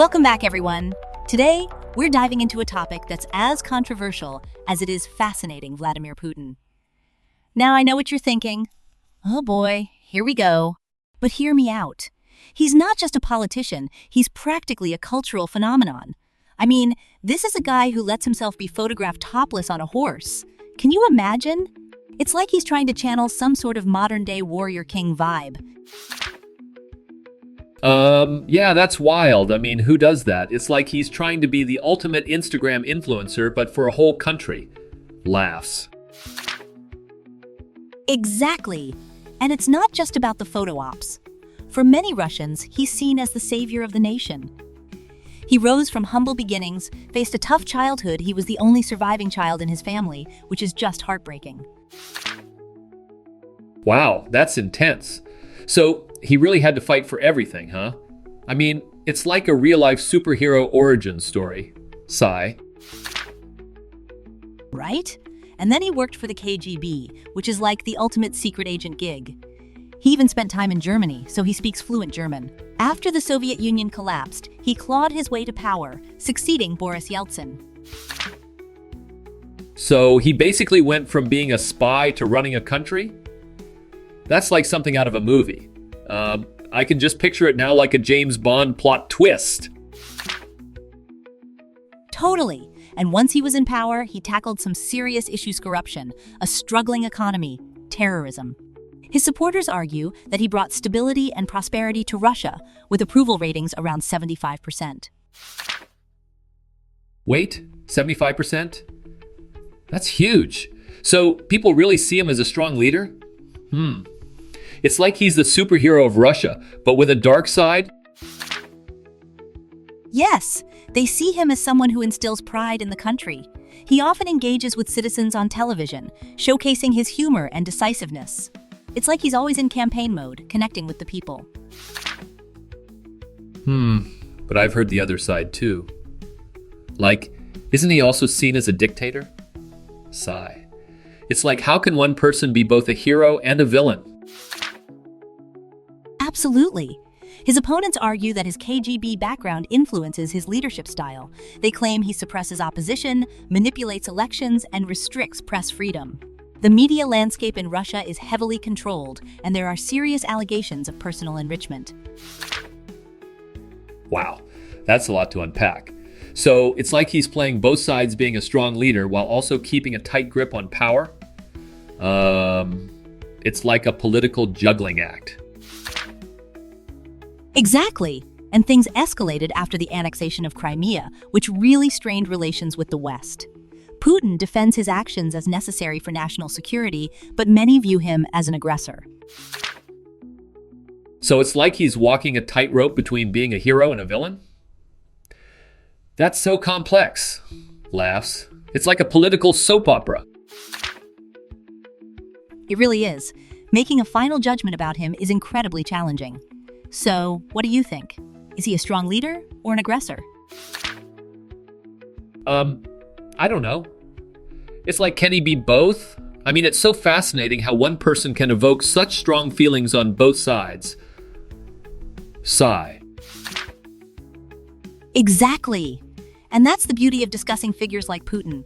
Welcome back, everyone. Today, we're diving into a topic that's as controversial as it is fascinating, Vladimir Putin. Now, I know what you're thinking. Oh boy, here we go. But hear me out. He's not just a politician, he's practically a cultural phenomenon. I mean, this is a guy who lets himself be photographed topless on a horse. Can you imagine? It's like he's trying to channel some sort of modern-day warrior king vibe. Yeah, that's wild. I mean, who does that? It's like he's trying to be the ultimate Instagram influencer, but for a whole country. Laughs. Exactly. And it's not just about the photo ops. For many Russians, he's seen as the savior of the nation. He rose from humble beginnings, faced a tough childhood. He was the only surviving child in his family, which is just heartbreaking. Wow, that's intense. So, he really had to fight for everything, huh? I mean, it's like a real-life superhero origin story. Sigh. Right? And then he worked for the KGB, which is like the ultimate secret agent gig. He even spent time in Germany, so he speaks fluent German. After the Soviet Union collapsed, he clawed his way to power, succeeding Boris Yeltsin. So, he basically went from being a spy to running a country? That's like something out of a movie. I can just picture it now like a James Bond plot twist. Totally. And once he was in power, he tackled some serious issues: corruption, a struggling economy, terrorism. His supporters argue that he brought stability and prosperity to Russia, with approval ratings around 75%. Wait, 75%? That's huge. So people really see him as a strong leader? It's like he's the superhero of Russia, but with a dark side? Yes, they see him as someone who instills pride in the country. He often engages with citizens on television, showcasing his humor and decisiveness. It's like he's always in campaign mode, connecting with the people. But I've heard the other side too. Like, isn't he also seen as a dictator? Sigh. It's like, how can one person be both a hero and a villain? Absolutely. His opponents argue that his KGB background influences his leadership style. They claim he suppresses opposition, manipulates elections, and restricts press freedom. The media landscape in Russia is heavily controlled, and there are serious allegations of personal enrichment. Wow, that's a lot to unpack. So it's like he's playing both sides, being a strong leader while also keeping a tight grip on power? It's like a political juggling act. Exactly. And things escalated after the annexation of Crimea, which really strained relations with the West. Putin defends his actions as necessary for national security, but many view him as an aggressor. So it's like he's walking a tightrope between being a hero and a villain? That's so complex. Laughs. It's like a political soap opera. It really is. Making a final judgment about him is incredibly challenging. So, what do you think? Is he a strong leader or an aggressor? I don't know. It's like, can he be both? I mean, it's so fascinating how one person can evoke such strong feelings on both sides. Sigh. Exactly. And that's the beauty of discussing figures like Putin.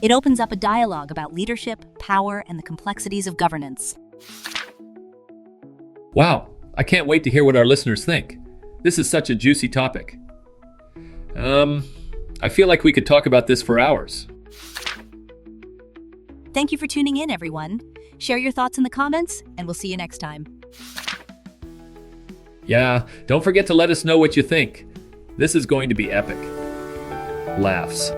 It opens up a dialogue about leadership, power, and the complexities of governance. Wow, I can't wait to hear what our listeners think. This is such a juicy topic. I feel like we could talk about this for hours. Thank you for tuning in, everyone. Share your thoughts in the comments, and we'll see you next time. Yeah, don't forget to let us know what you think. This is going to be epic. Laughs.